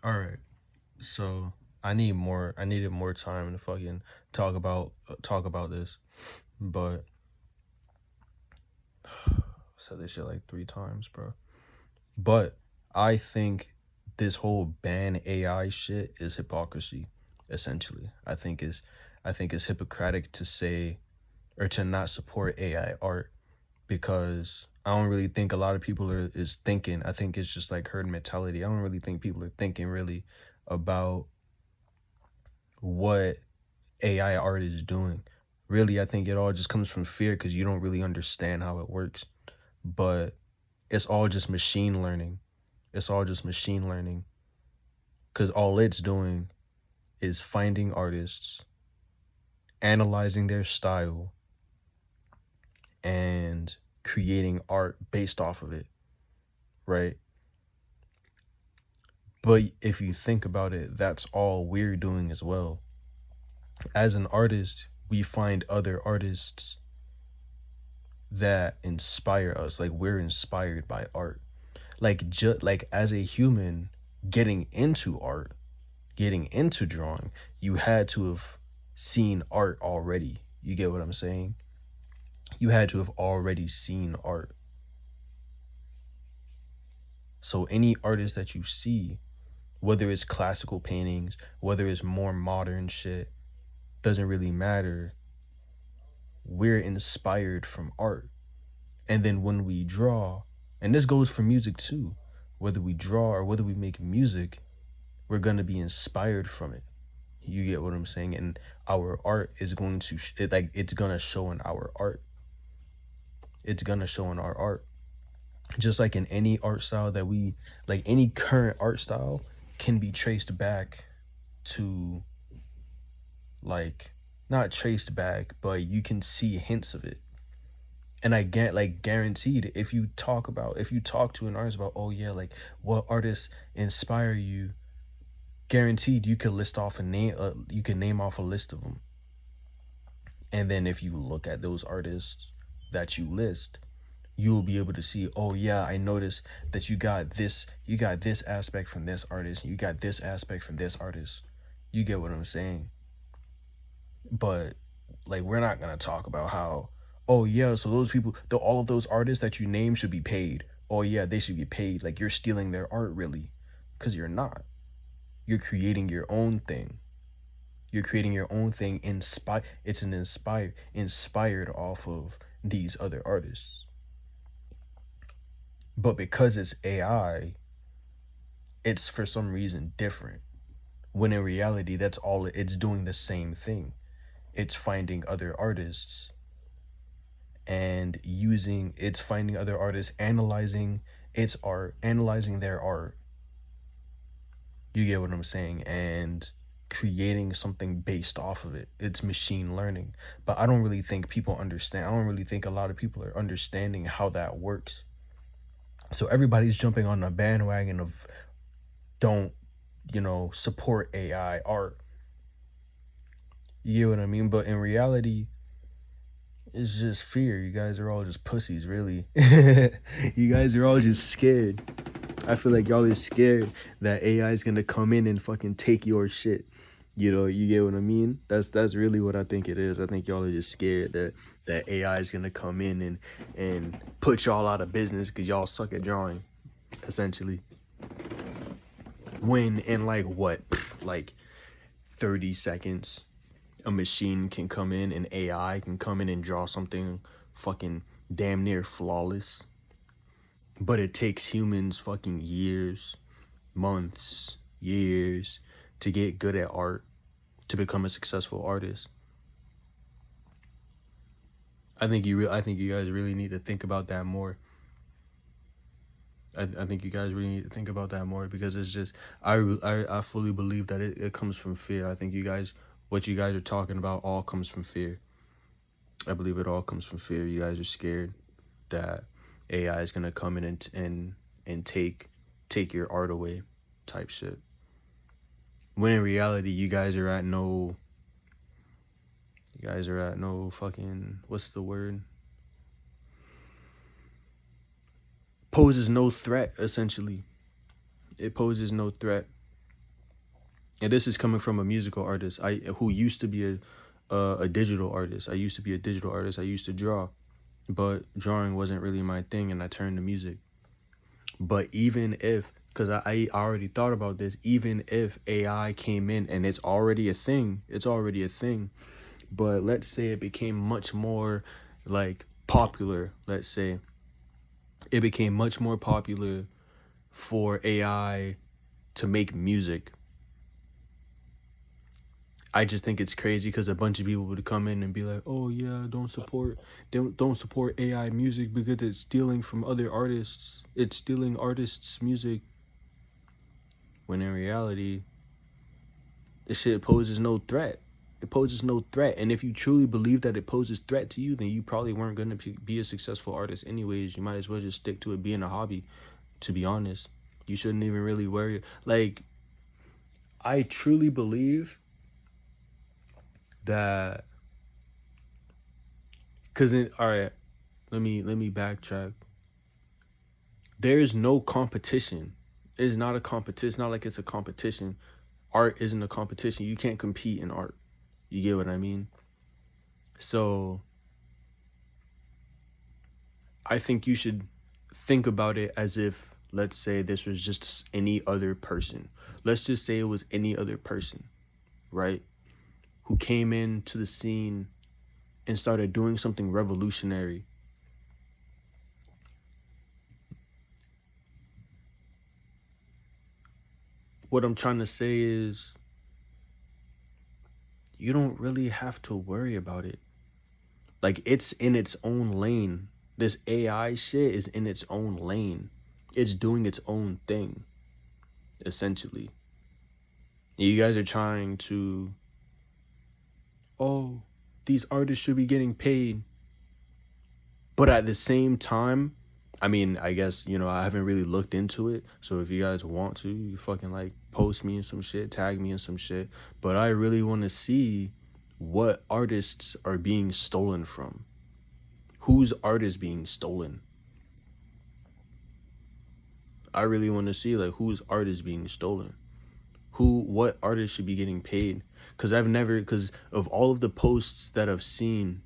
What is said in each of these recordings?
All right. So I needed more time to fucking talk about this. But I said this shit like 3 times, bro. But I think this whole ban AI shit is hypocrisy, essentially. I think it's hypocritic to say or to not support AI art because I don't really think a lot of people is thinking. I think it's just like herd mentality. I don't really think people are thinking really about what AI art is doing. Really, I think it all just comes from fear because you don't really understand how it works. But it's all just machine learning. It's all just machine learning because all it's doing is finding artists, analyzing their style, and creating art based off of it, right? But if you think about it, that's all we're doing as well. As an artist, we find other artists that inspire us. Like we're inspired by art. Like just like as a human getting into art, getting into drawing, you had to have seen art already. You get what I'm saying? You had to have already seen art. So any artist that you see, whether it's classical paintings, whether it's more modern shit, doesn't really matter. We're inspired from art. And then when we draw, and this goes for music too, whether we draw or whether we make music, we're going to be inspired from it. You get what I'm saying? And our art is going to, it's going to show in our art. It's going to show in our art. Just like in any art style that like any current art style can be traced back to, like, not traced back, but you can see hints of it. And I get like guaranteed if you talk to an artist about, oh yeah, like what artists inspire you, guaranteed you could list off a name, you can name off a list of them. And then if you look at those artists that you list, you'll be able to see, oh yeah, I noticed that you got this aspect from this artist, you got this aspect from this artist. You get what I'm saying? But like we're not gonna talk about how, oh yeah, so those people, all of those artists that you name should be paid. Oh yeah, they should be paid. Like you're stealing their art, really, because you're not. You're creating your own thing. You're creating your own thing. It's an inspired off of these other artists. But because it's AI, it's for some reason different. When in reality, that's all it's doing, the same thing. It's finding other artists and it's finding other artists, analyzing its art, analyzing their art. You get what I'm saying? And creating something based off of it. It's machine learning. But I don't really think people understand. I don't really think a lot of people are understanding how that works. So everybody's jumping on the bandwagon of don't, support AI art. You get what I mean? But in reality, it's just fear. You guys are all just pussies, really. You guys are all just scared. I feel like y'all are scared that AI is gonna come in and fucking take your shit. You get what I mean? That's really what I think it is. I think y'all are just scared that AI is gonna come in and put y'all out of business because y'all suck at drawing, essentially. When in like what, like 30 seconds, a machine can come in, an AI can come in and draw something fucking damn near flawless. But it takes humans fucking years, months, years to get good at art, to become a successful artist. I think you guys really need to think about that more. I think you guys really need to think about that more because it's just I fully believe that it comes from fear. I think what you guys are talking about all comes from fear. I believe it all comes from fear. You guys are scared that AI is gonna come in and take your art away, type shit. When in reality, you guys are at no fucking, what's the word? Poses no threat, essentially. It poses no threat. And this is coming from a musical artist I who used to be a digital artist. I used to be a digital artist. I used to draw, but drawing wasn't really my thing, and I turned to music. But even if, because I already thought about this, even if AI came in and it's already a thing, it's already a thing. But let's say it became much more like popular. Let's say it became much more popular for AI to make music. I just think it's crazy because a bunch of people would come in and be like, "Oh yeah, don't support AI music because it's stealing from other artists. It's stealing artists' music." When in reality, this shit poses no threat. It poses no threat. And if you truly believe that it poses threat to you, then you probably weren't gonna be a successful artist anyways. You might as well just stick to it being a hobby. To be honest, you shouldn't even really worry. Like, I truly believe that, cause all right, let me backtrack. There is no competition. It's not a competition. It's not like it's a competition. Art isn't a competition. You can't compete in art. You get what I mean? So I think you should think about it as if, let's say, this was just any other person. Let's just say it was any other person, right? Who came into the scene and started doing something revolutionary. What I'm trying to say is, you don't really have to worry about it. Like, it's in its own lane. This AI shit is in its own lane. It's doing its own thing, essentially. You guys are trying to, oh, these artists should be getting paid. But at the same time, I mean, I guess, I haven't really looked into it. So if you guys want to, you fucking like post me in some shit, tag me in some shit. But I really want to see what artists are being stolen from. Whose art is being stolen? I really want to see like whose art is being stolen. What artist should be getting paid? Because of all of the posts that I've seen,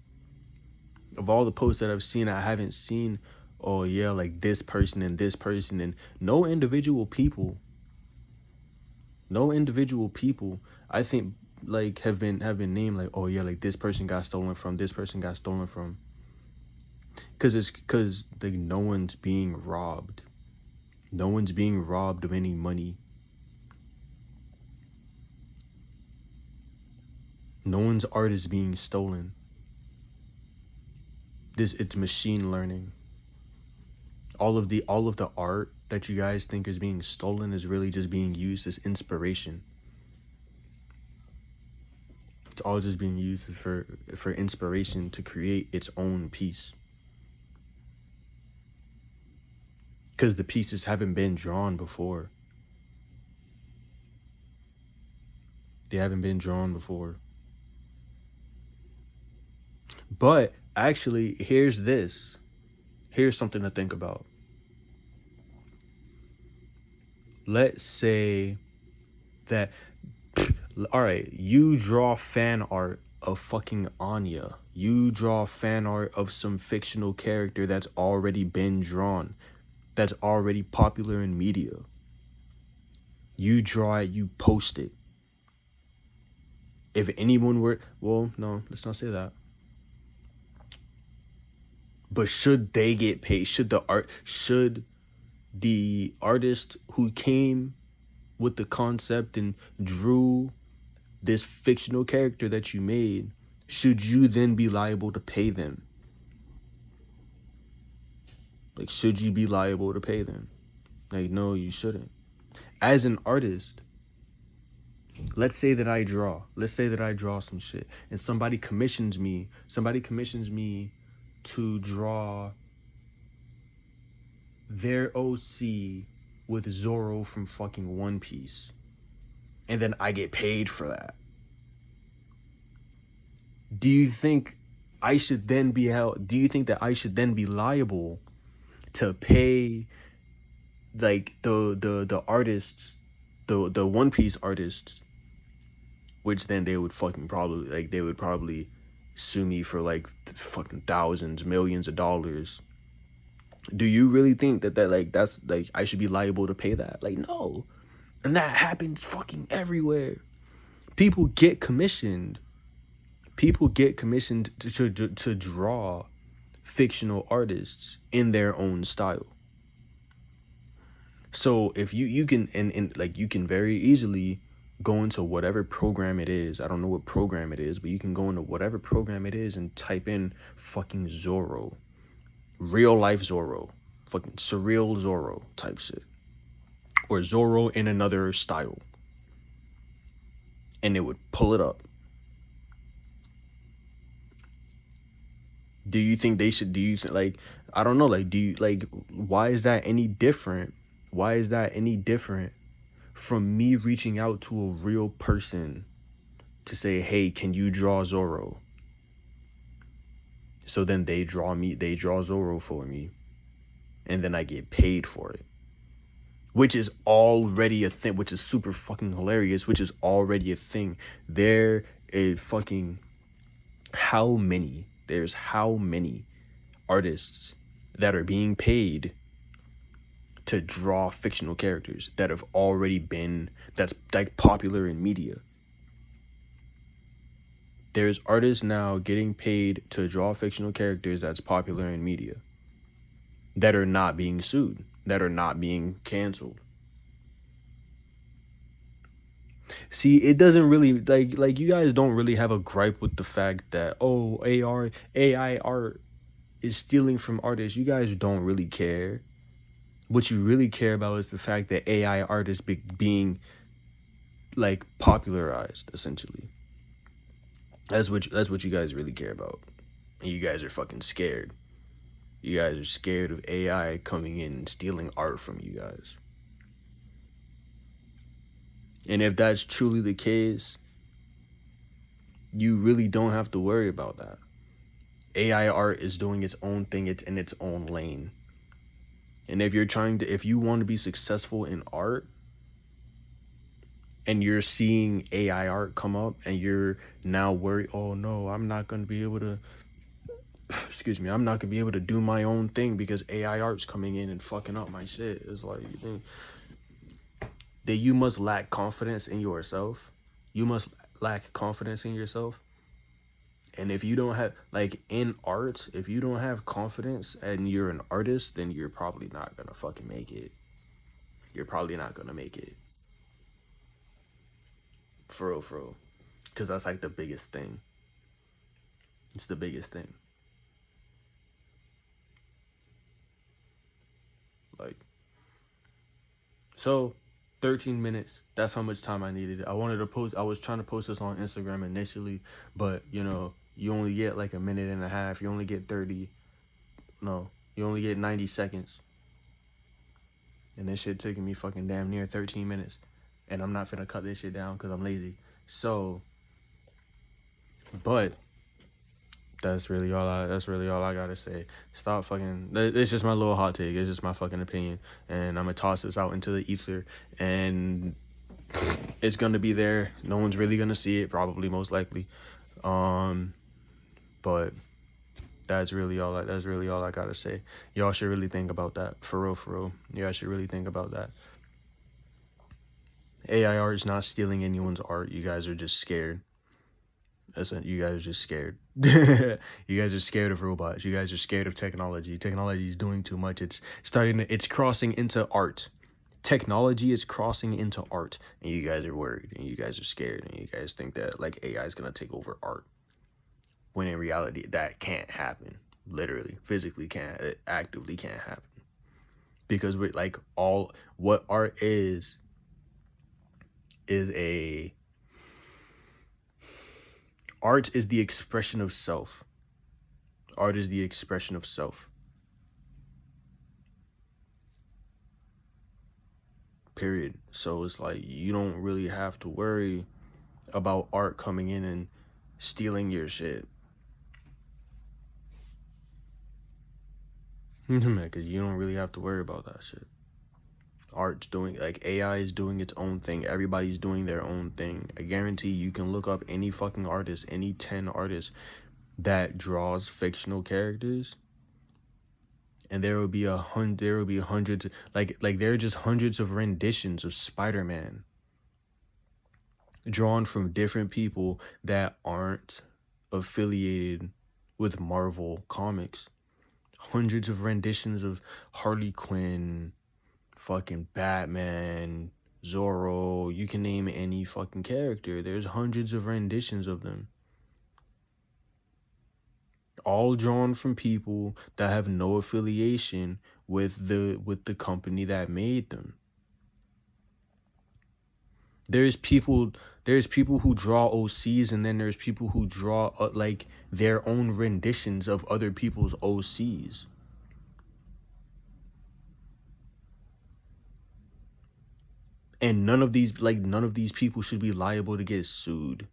I haven't seen, oh yeah, like this person and no individual people, I think, like have been named like, oh yeah, like this person got stolen from, this person got stolen from. Because like no one's being robbed. No one's being robbed of any money. No one's art is being stolen. It's machine learning. All of the art that you guys think is being stolen is really just being used as inspiration. It's all just being used for inspiration to create its own piece. Because the pieces haven't been drawn before. They haven't been drawn before. But actually, here's something to think about. Let's say that, all right, you draw fan art of fucking Anya. You draw fan art of some fictional character that's already been drawn, that's already popular in media. You draw it, you post it. If anyone were, well, no, let's not say that. But should they get paid? Should the artist who came with the concept and drew this fictional character that you made, should you then be liable to pay them? Like, should you be liable to pay them? Like, no, you shouldn't. As an artist, let's say that I draw. Let's say that I draw some shit and somebody commissions me to draw their OC with Zoro from fucking One Piece. And then I get paid for that. Do you think do you think that I should then be liable to pay like the artists, the One Piece artists, which then they would probably sue me for like fucking thousands, millions of dollars. Do you really think that like that's like I should be liable to pay that? Like, no. And that happens fucking everywhere. People get commissioned. People get commissioned to draw fictional artists in their own style. So if you can and like you can very easily go into whatever program it is. I don't know what program it is, but you can go into whatever program it is and type in fucking Zorro. Real life Zorro. Fucking surreal Zorro type shit. Or Zorro in another style. And it would pull it up. Do you think they should like I don't know, like do you like why is that any different? Why is that any different from me reaching out to a real person to say, "Hey, can you draw Zorro?" So then they draw Zorro for me, and then I get paid for it. Which is already a thing, which is super fucking hilarious, which is already a thing. There is fucking there's how many artists that are being paid to draw fictional characters that have already been that's like popular in media. There's artists now getting paid to draw fictional characters that's popular in media that are not being sued, that are not being canceled. See, it doesn't really like you guys don't really have a gripe with the fact that AI art is stealing from artists. You guys don't really care. What you really care about is the fact that AI art is being like popularized essentially. That's what you guys really care about. And you guys are fucking scared. You guys are scared of AI coming in and stealing art from you guys. And if that's truly the case, you really don't have to worry about that. AI art is doing its own thing, it's in its own lane. And if you want to be successful in art and you're seeing AI art come up and you're now worried, oh no, I'm not going to be able to I'm not gonna be able to do my own thing because AI art's coming in and fucking up my shit. It's like you think that you must lack confidence in yourself. You must lack confidence in yourself. And if you don't have like in art, if you don't have confidence and you're an artist, then you're probably not gonna fucking make it. You're probably not gonna make it. For real, for real. Cause that's like the biggest thing. It's the biggest thing. Like so 13 minutes. That's how much time I needed. I was trying to post this on Instagram initially, but you only get like a minute and a half. You only get 30. No, you only get 90 seconds. And this shit taking me fucking damn near 13 minutes. And I'm not finna cut this shit down because I'm lazy. So, but that's really all I gotta say. Stop fucking. It's just my little hot take. It's just my fucking opinion, and I'm gonna toss this out into the ether, and it's gonna be there. No one's really gonna see it, probably, most likely. But that's really all I gotta say. Y'all should really think about that. For real, for real. Y'all should really think about that. AI art is not stealing anyone's art. You guys are just scared. You guys are just scared. You guys are scared of robots. You guys are scared of technology. Technology is doing too much. It's crossing into art. Technology is crossing into art, and you guys are worried, and you guys are scared, and you guys think that like AI is gonna take over art. When in reality, that can't happen. Literally, physically can't. It actively can't happen because we're like all what art is a art is the expression of self. Art is the expression of self. Period. So it's like you don't really have to worry about art coming in and stealing your shit. Because you don't really have to worry about that shit. Art's doing, like, AI is doing its own thing. Everybody's doing their own thing. I guarantee you can look up any fucking artist, any 10 artists that draws fictional characters, and there will be hundreds, like there are just hundreds of renditions of Spider-Man drawn from different people that aren't affiliated with Marvel Comics. Hundreds of renditions of Harley Quinn, fucking Batman, Zorro, you can name any fucking character. There's hundreds of renditions of them. All drawn from people that have no affiliation with the company that made them. There's people there's people who draw OCs, and then there's people who draw like their own renditions of other people's OCs. And none of these people should be liable to get sued.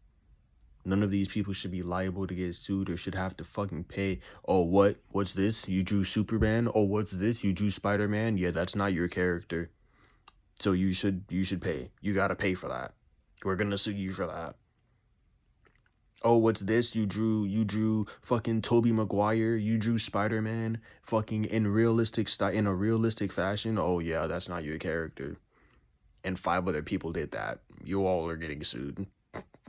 None of these people should be liable to get sued or should have to fucking pay. Oh, what's this? You drew Superman? Oh, what's this? You drew Spider-Man? Yeah, that's not your character. So you should pay. You got to pay for that. We're going to sue you for that. Oh, what's this? You drew fucking Toby Maguire. You drew Spider-Man fucking in realistic style, in a realistic fashion. Oh yeah, that's not your character. And five other people did that. You all are getting sued.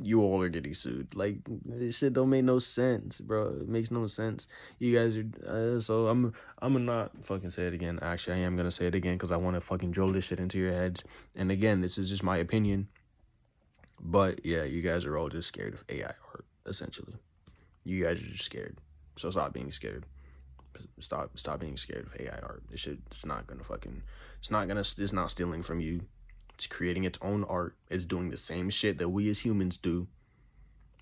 You all are getting sued. Like, this shit don't make no sense, bro. It makes no sense. You guys are so I'm gonna not fucking say it again. Actually, I am gonna say it again because I want to fucking drill this shit into your heads. And again, this is just my opinion. But yeah, you guys are all just scared of AI art, essentially. You guys are just scared. So stop being scared. Stop being scared of AI art. This shit, it's not gonna fucking, it's not stealing from you. It's creating its own art. It's doing the same shit that we as humans do.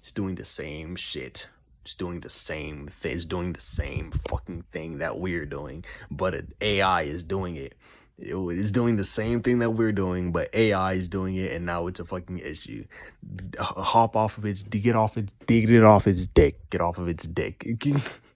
It's doing the same shit. It's doing the same thing. It's doing the same fucking thing that we're doing, but AI is doing it. It's doing the same thing that we're doing, but AI is doing it, and now it's a fucking issue. Hop off of its, get it off its dick, get off of its dick.